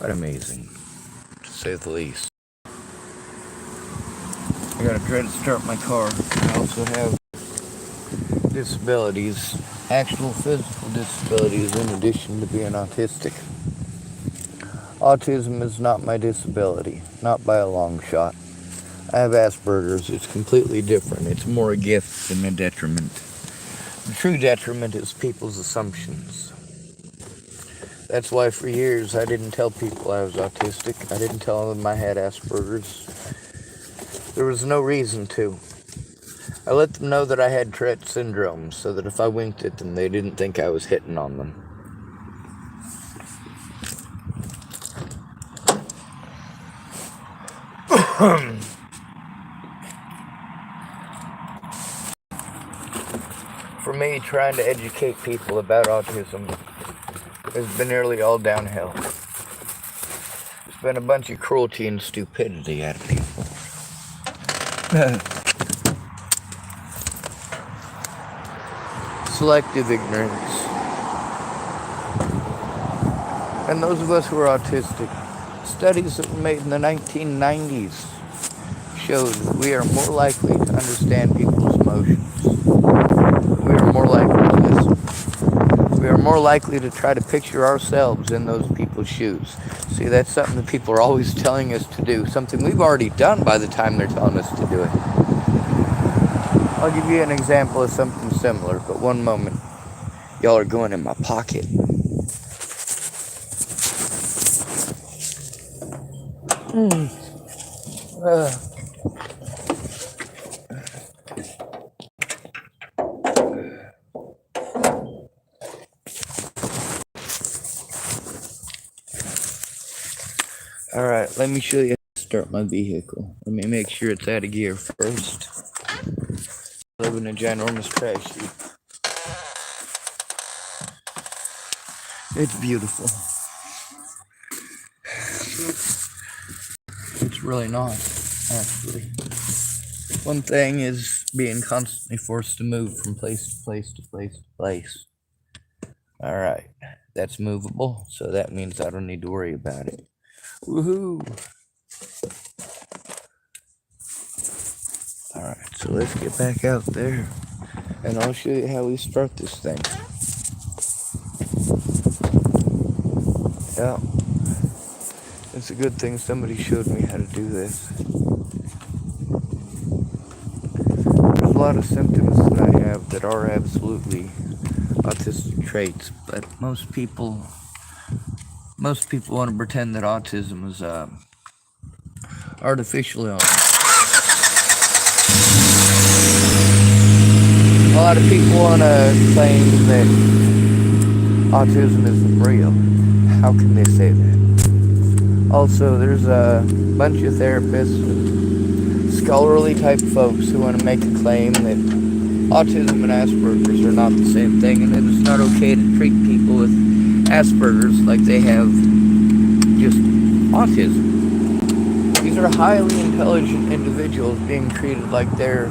quite amazing, to say the least. I gotta try to start my car. I also have disabilities, actual physical disabilities, in addition to being autistic. Autism is not my disability, not by a long shot. I have Asperger's. It's completely different. It's more a gift than a detriment. The true detriment is people's assumptions. That's why for years I didn't tell people I was autistic. I didn't tell them I had Asperger's. There was no reason to. I let them know that I had Tourette syndrome so that if I winked at them, they didn't think I was hitting on them. For me, trying to educate people about autism has been nearly all downhill. It's been a bunch of cruelty and stupidity out of people. Selective ignorance. And those of us who are autistic, studies that were made in the 1990s showed that we are more likely to understand people's emotions. We are more likely to listen. We are more likely to try to picture ourselves in those people's shoes. See, that's something that people are always telling us to do, something we've already done by the time they're telling us to do it. I'll give you an example of something similar, but one moment. Y'all are going in my pocket. Alright, let me show you how to start my vehicle. Let me make sure it's out of gear first. I live in a ginormous trash heap. It's beautiful. It's really not, actually. One thing is being constantly forced to move from place to place to place to place. Alright, that's movable, so that means I don't need to worry about it. Woohoo! Alright, so let's get back out there, and I'll show you how we start this thing. Yeah, it's a good thing somebody showed me how to do this. There's a lot of symptoms that I have that are absolutely autistic traits, but most people want to pretend that autism is artificial illness. A lot of people want to claim that autism isn't real. How can they say that? Also, there's a bunch of therapists and scholarly type folks who want to make a claim that autism and Asperger's are not the same thing, and that it's not okay to treat people with Asperger's like they have just autism. These are highly intelligent individuals being treated like they're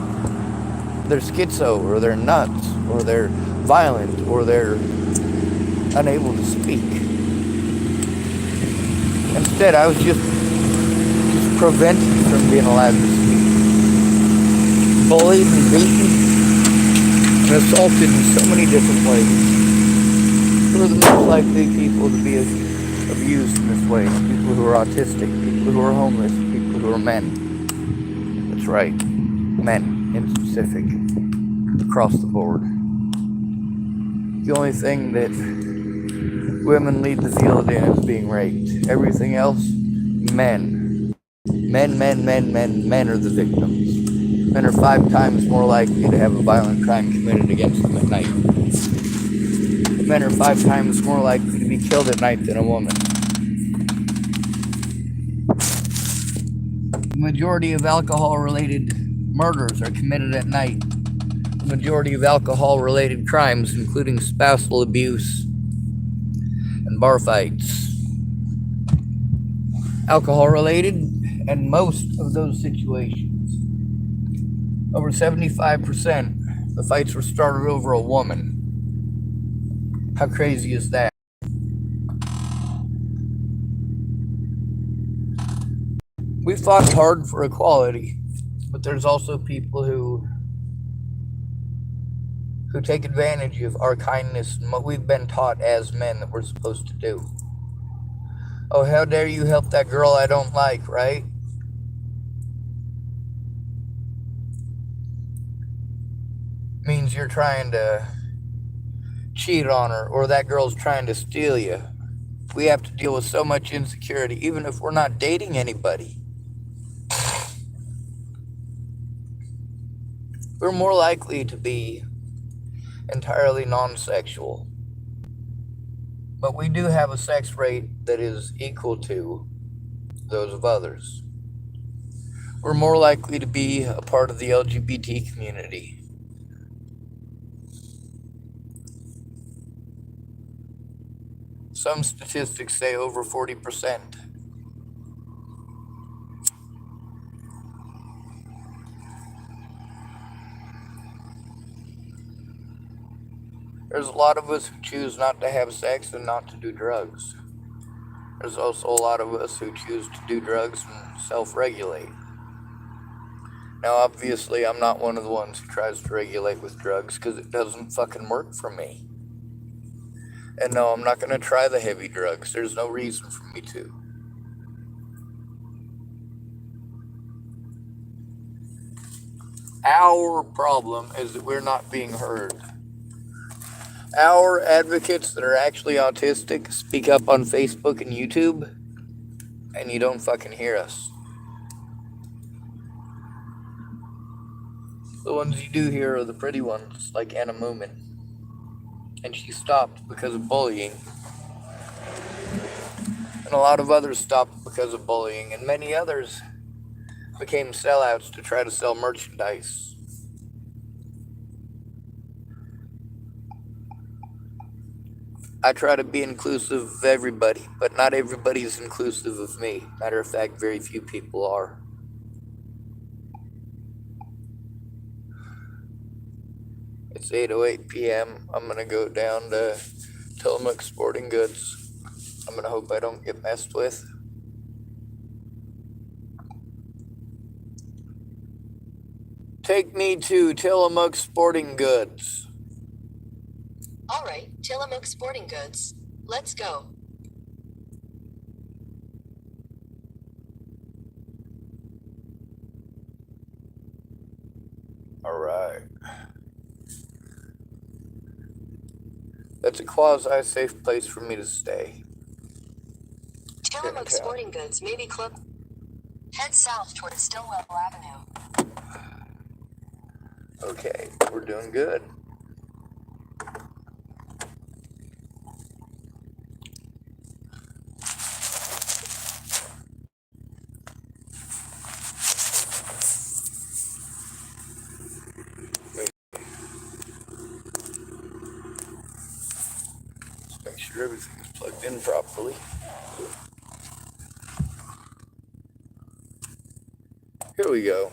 schizo, or they're nuts, or they're violent, or they're unable to speak. Instead, I was just prevented from being allowed to speak. Bullied and beaten and assaulted in so many different ways. Who are the most likely people to be abused in this way? People who are autistic, people who are homeless, people who are men. That's right, men in specific, across the board. The only thing that women lead the field in is being raped. Everything else, men. Men are the victims. Men are 5 times more likely to have a violent crime committed against them at night. Men are 5 times more likely to be killed at night than a woman. The majority of alcohol-related murders are committed at night. The majority of alcohol-related crimes, including spousal abuse and bar fights. Alcohol-related, and most of those situations, over 75%, the fights were started over a woman. How crazy is that? We fought hard for equality, but there's also people who take advantage of our kindness and what we've been taught as men that we're supposed to do. Oh, how dare you help that girl I don't like, right? Means you're trying to cheat on her or that girl's trying to steal you. We have to deal with so much insecurity, even if we're not dating anybody. We're more likely to be entirely non sexual. But we do have a sex rate that is equal to those of others. We're more likely to be a part of the LGBT community. Some statistics say over 40%. There's a lot of us who choose not to have sex and not to do drugs. There's also a lot of us who choose to do drugs and self regulate. Now, obviously, I'm not one of the ones who tries to regulate with drugs because it doesn't fucking work for me. And no, I'm not going to try the heavy drugs. There's no reason for me to. Our problem is that we're not being heard. Our advocates that are actually autistic speak up on Facebook and YouTube, and you don't fucking hear us. The ones you do hear are the pretty ones, like Anna Moomin. And she stopped because of bullying. And a lot of others stopped because of bullying, and many others became sellouts to try to sell merchandise. I try to be inclusive of everybody, but not everybody is inclusive of me. Matter of fact, very few people are. It's 8:08 p.m. I'm gonna go down to Tillamook Sporting Goods. I'm gonna hope I don't get messed with. Take me to Tillamook Sporting Goods. All right, Tillamook Sporting Goods. Let's go. All right. That's a quasi-safe place for me to stay. Tillamook Sporting Goods may be close. Head south towards Stillwell Avenue. Okay, we're doing good. Let's make sure everything is plugged in properly. Here we go.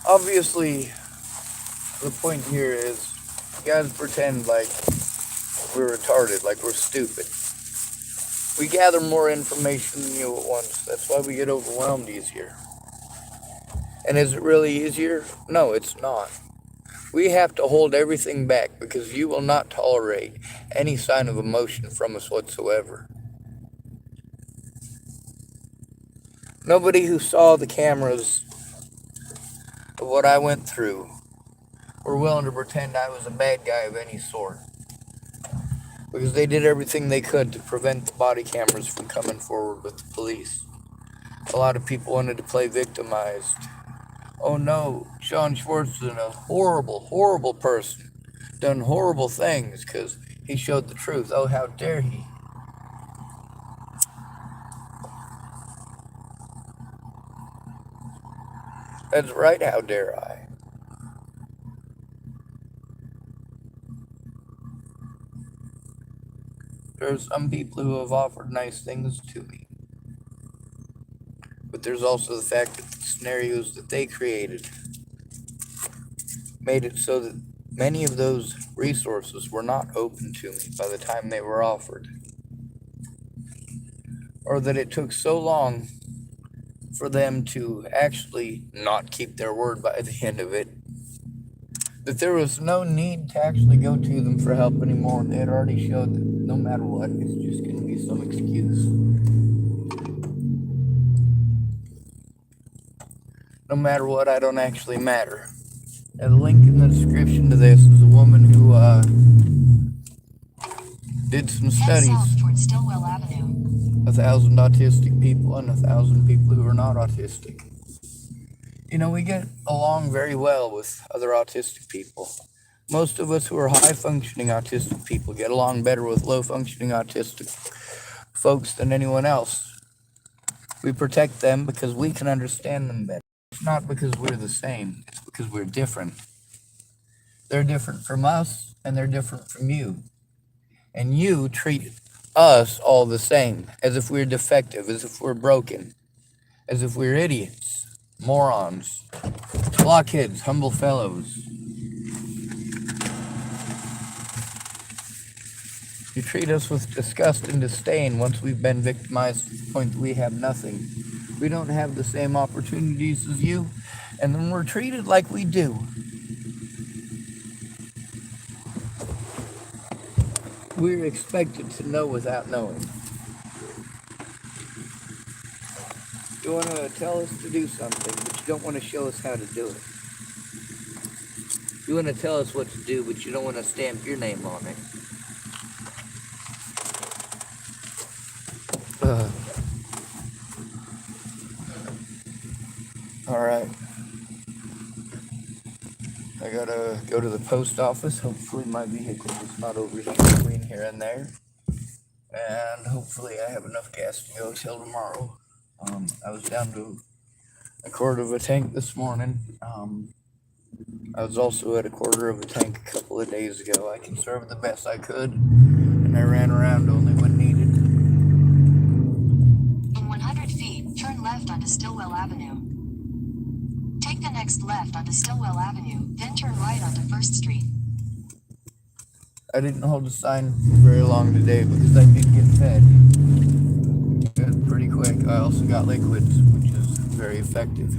Obviously, the point here is you guys pretend like we're retarded, like we're stupid. We gather more information than you at once. That's why we get overwhelmed easier. And is it really easier? No, it's not. We have to hold everything back because you will not tolerate any sign of emotion from us whatsoever. Nobody who saw the cameras of what I went through were willing to pretend I was a bad guy of any sort. Because they did everything they could to prevent the body cameras from coming forward with the police. A lot of people wanted to play victimized. Oh no, Sean Schwartz is a horrible, horrible person. Done horrible things because he showed the truth. Oh, how dare he? That's right, how dare I? There are some people who have offered nice things to me. But there's also the fact that the scenarios that they created made it so that many of those resources were not open to me by the time they were offered. or that it took so long for them to actually not keep their word by the end of it, that there was no need to actually go to them for help anymore. They had already showed that no matter what, it's just going to be some excuse. No matter what, I don't actually matter. A link in the description to this is a woman who did some studies. Head south toward Stillwell Avenue. 1,000 autistic people and 1,000 people who are not autistic. You know, we get along very well with other autistic people. Most of us who are high-functioning autistic people get along better with low-functioning autistic folks than anyone else. We protect them because we can understand them better. It's not because we're the same. It's because we're different. They're different from us, and they're different from you. And you treat us all the same, as if we're defective, as if we're broken, as if we're idiots, morons, blockheads, humble fellows. You treat us with disgust and disdain once we've been victimized to the point that we have nothing. We don't have the same opportunities as you, and then we're treated like we do. We're expected to know without knowing. You want to tell us to do something, but you don't want to show us how to do it. You want to tell us what to do, but you don't want to stamp your name on it. Alright. I gotta go to the post office. Hopefully my vehicle is not overheating between here and there. And hopefully I have enough gas to go till tomorrow. I was down to a quarter of a tank this morning. I was also at a quarter of a tank a couple of days ago. I conserved the best I could, and I ran around only when needed. In 100 feet, turn left onto Stillwell Avenue. Take the next left onto Stillwell Avenue, then turn right onto 1st Street. I didn't hold a sign for very long today because I did get fed. Got pretty quick. I also got liquids, which is very effective.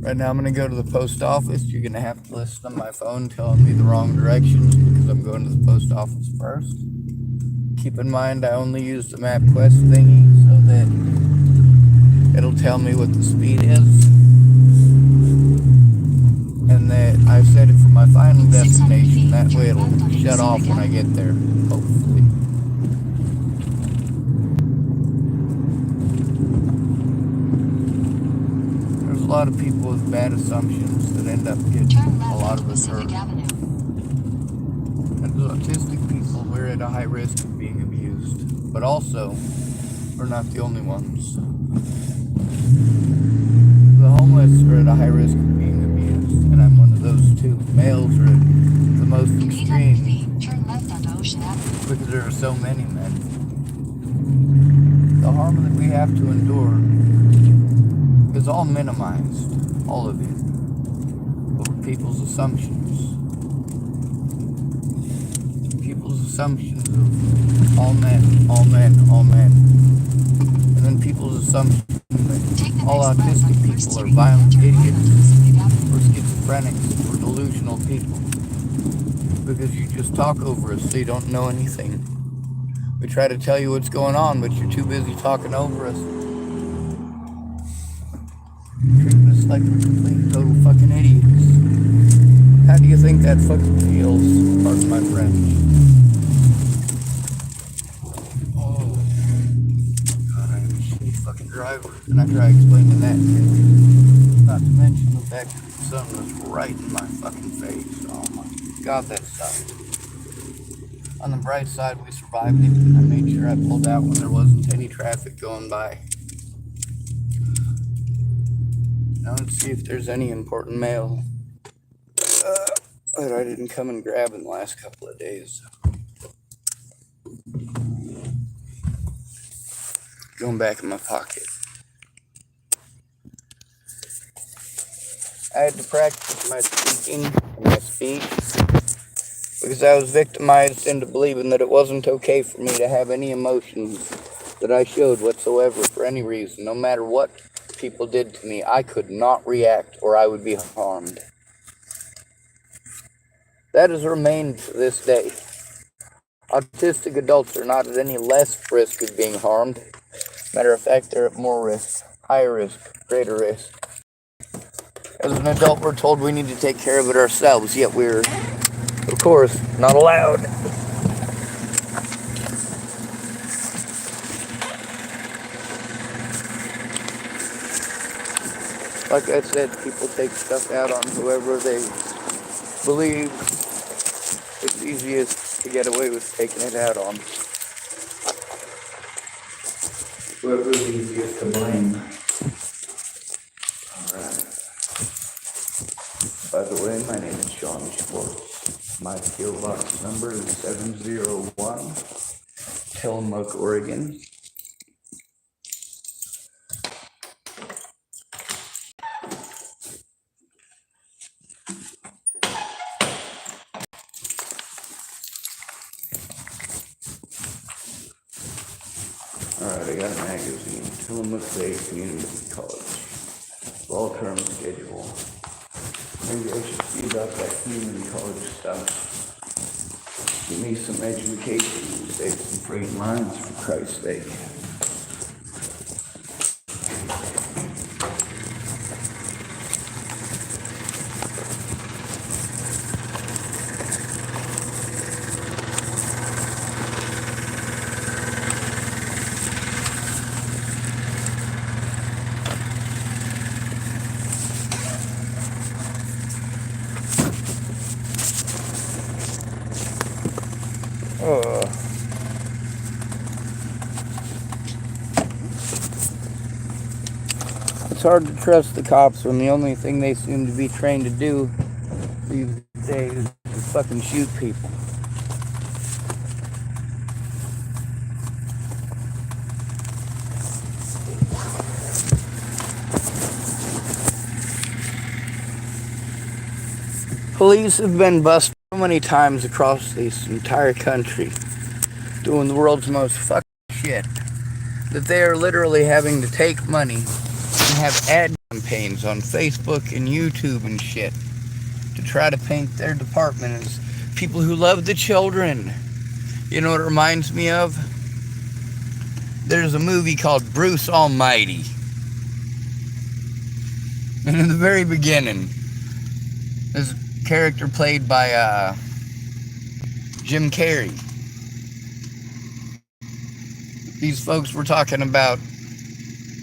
Right now I'm going to go to the post office. You're going to have to listen on my phone telling me the wrong directions because I'm going to the post office first. Keep in mind I only use the MapQuest thingy so that it'll tell me what the speed is. And that I've set it for my final destination. That way it'll shut off when I get there, hopefully. There's a lot of people with bad assumptions that end up getting a lot of us hurt. And as autistic people, we're at a high risk of being abused. But also, we're not the only ones. The homeless are at a high risk of being abused, and I'm one of those too. Males are at the most extreme because there are so many men. The harm that we have to endure is all minimized, all of it, over people's assumptions. People's assumptions of all men, all men, all men. And then people's assumptions that all autistic people are violent idiots or schizophrenics or delusional people. Because you just talk over us so you don't know anything. We try to tell you what's going on, but you're too busy talking over us. Treating us like we're complete total fucking idiots. How do you think that fucking feels? Pardon my French. Driver, and I try explaining that too. Not to mention the fact that the sun was right in my fucking face. Oh my god, that sucked. On the bright side, we survived it. I made sure I pulled out when there wasn't any traffic going by. Now let's see if there's any important mail that I didn't come and grab in the last couple of days. Going back in my pocket. I had to practice my speaking and my speech because I was victimized into believing that it wasn't okay for me to have any emotions that I showed whatsoever for any reason. No matter what people did to me, I could not react or I would be harmed. That has remained to this day. Autistic adults are not at any less risk of being harmed. Matter of fact, they're at more risk, higher risk, greater risk. As an adult, we're told we need to take care of it ourselves, yet we're, of course, not allowed. Like I said, people take stuff out on whoever they believe it's easiest to get away with taking it out on. Whoever's easiest to blame. Alright. By the way, my name is Sean Schwartz. My PO Box number is 701 Tillamook, Oregon. Alright, I got a magazine, Tillamook Bay Community College. Long-term schedule. Maybe I should see about that community college stuff. Give me some education and save some freight lines, for Christ's sake. It's hard to trust the cops when the only thing they seem to be trained to do these days is to fucking shoot people. Police have been busted so many times across this entire country doing the world's most fucking shit that they are literally having to take money and have ad campaigns on Facebook and YouTube and shit to try to paint their department as people who love the children. You know what it reminds me of? There's a movie called Bruce Almighty. And in the very beginning, this character played by Jim Carrey. These folks were talking about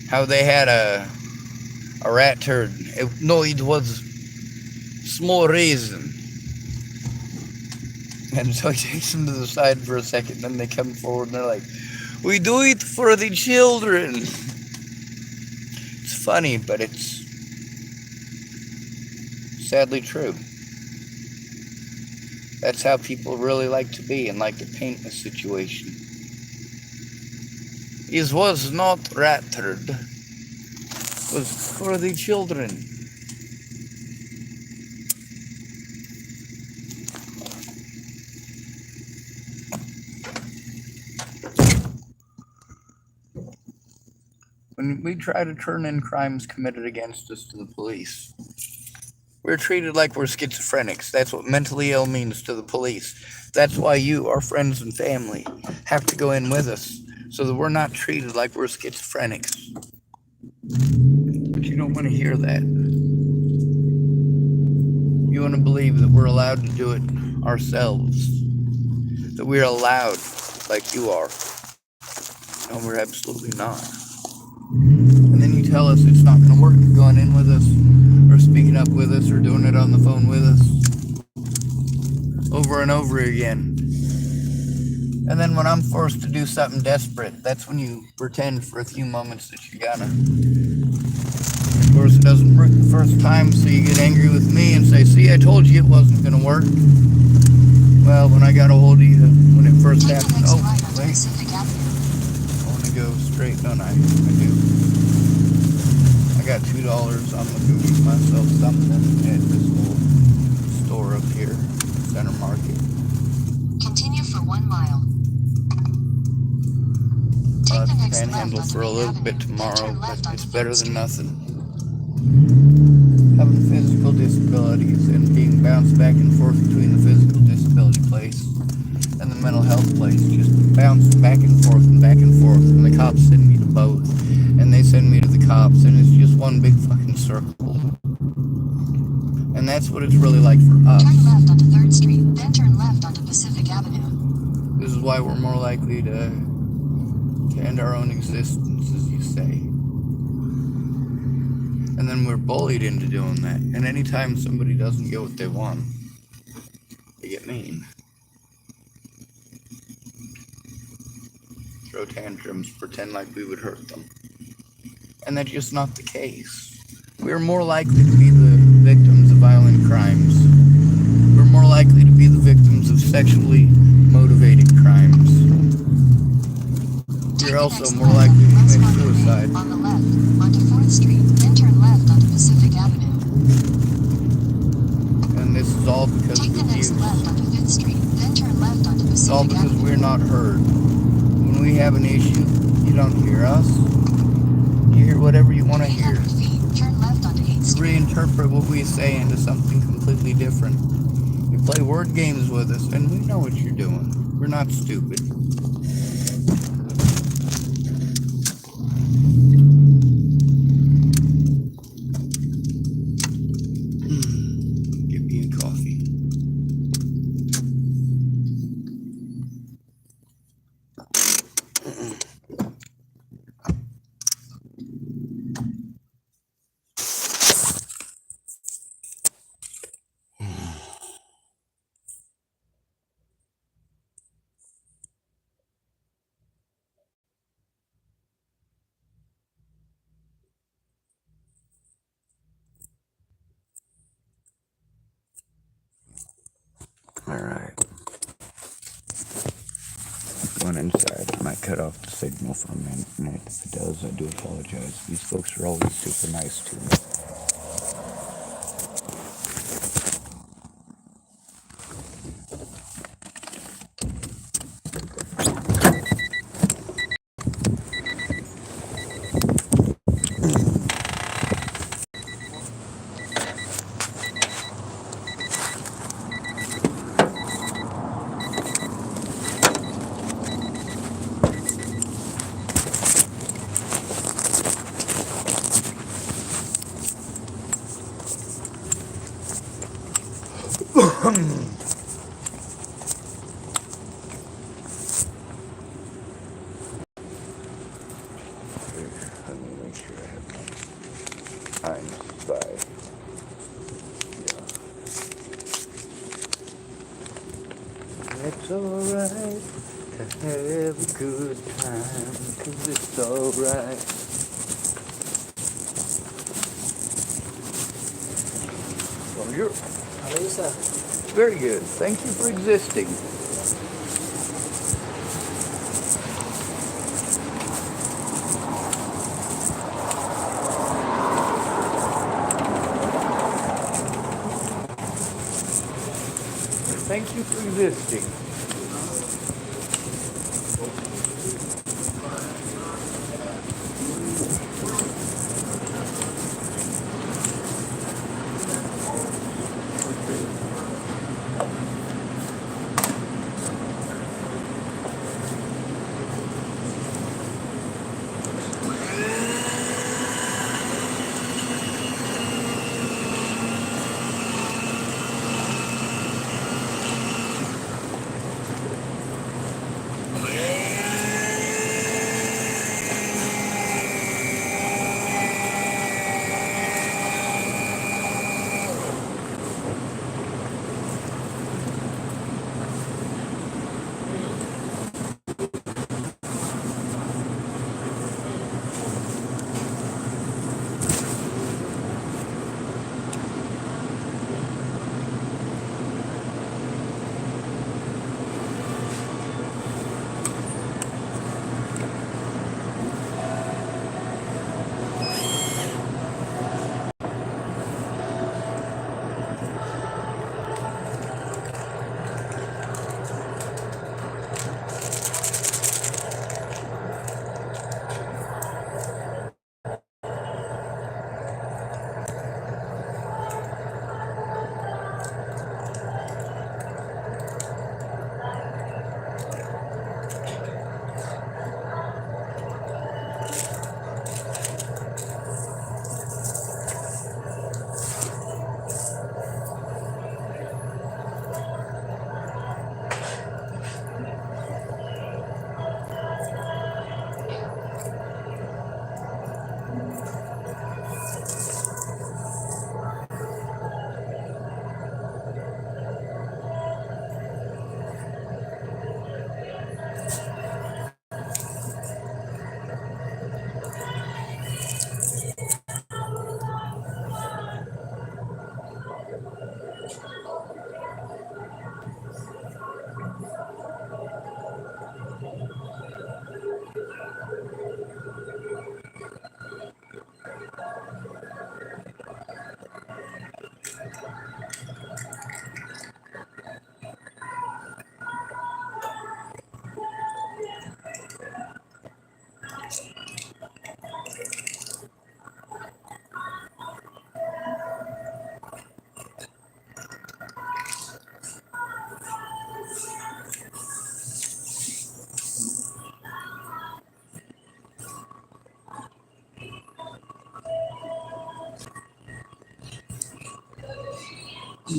how they had a rat turd. No, it was small raisin. And so he takes them to the side for a second, then they come forward and they're like, "We do it for the children." It's funny, but it's sadly true. That's how people really like to be and like to paint a situation. It was not rat turd. It was for the children. When we try to turn in crimes committed against us to the police, we're treated like we're schizophrenics. That's what mentally ill means to the police. That's why you, our friends and family, have to go in with us so that we're not treated like we're schizophrenics. But you don't want to hear that. You want to believe that we're allowed to do it ourselves. That we're allowed like you are. No, we're absolutely not. And then you tell us it's not going to work going in with us or speaking up with us or doing it on the phone with us over and over again. And then when I'm forced to do something desperate, that's when you pretend for a few moments that you're gonna. Of course, it doesn't work the first time, so you get angry with me and say, "See, I told you it wasn't gonna work." Well, when I got a hold of you, when it first happened, oh, wait, I want to go straight, don't I? I do. I got $2. I'm gonna go get myself something at this little store up here, Center Market. Continue for 1 mile. Take the to next left panhandle onto for a Main little Avenue, bit then tomorrow, turn but left onto it's 3rd better than Street. nothing. Having physical disabilities and being bounced back and forth between the physical disability place and the mental health place, just bounced back and forth and back and forth, and the cops send me to both, and they send me to the cops, and it's just one big fucking circle. And that's what it's really like for us. Turn left onto 3rd Street, then turn left onto Pacific Avenue. This is why we're more likely to end our own existence, as you say. And then we're bullied into doing that. And anytime somebody doesn't get what they want, they get mean. Throw tantrums, pretend like we would hurt them. And that's just not the case. We're more likely to be the victims of violent crimes. We're more likely to be the victims of sexually motivated crimes. We're also more likely to commit suicide. On the left, onto 4th Street, then turn left onto Pacific Avenue. And this is all because Take of the next abuse. left onto 5th Street, then turn left onto It's all Pacific because Avenue. we're not heard. When we have an issue, you don't hear us. You hear whatever you want to hear. 800 feet, turn left onto 8th You Street. reinterpret what we say into something completely different. You play word games with us, and we know what you're doing. We're not stupid. Get me a coffee. Alright. Going inside. I might cut off the signal for a minute. If it does, I do apologize. These folks are always super nice to me. Let me make sure I have my times by. Yeah. It's alright to have a good time, 'cause it's alright. Bonjour. How are you, sir? Very good. Thank you for existing. Thank you for existing. I'm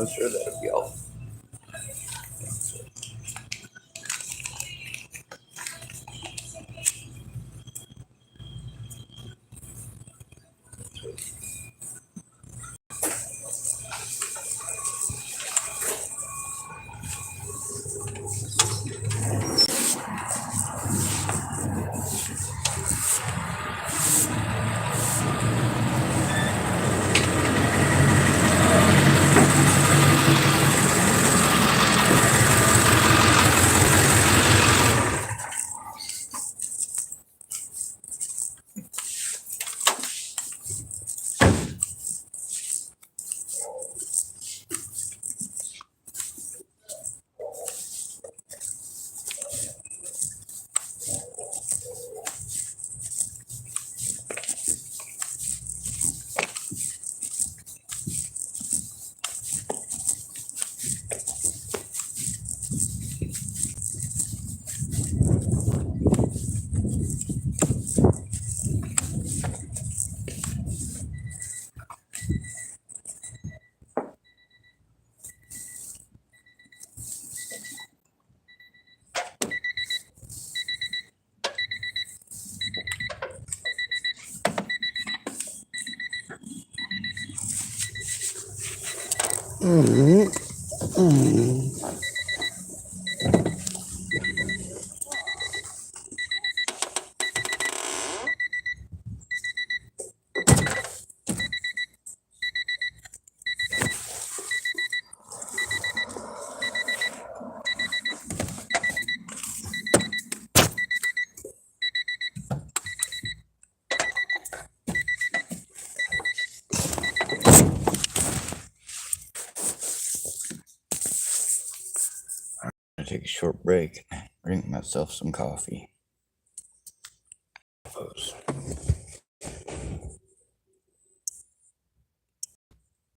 sure that'll be all. Take a short break, drink myself some coffee.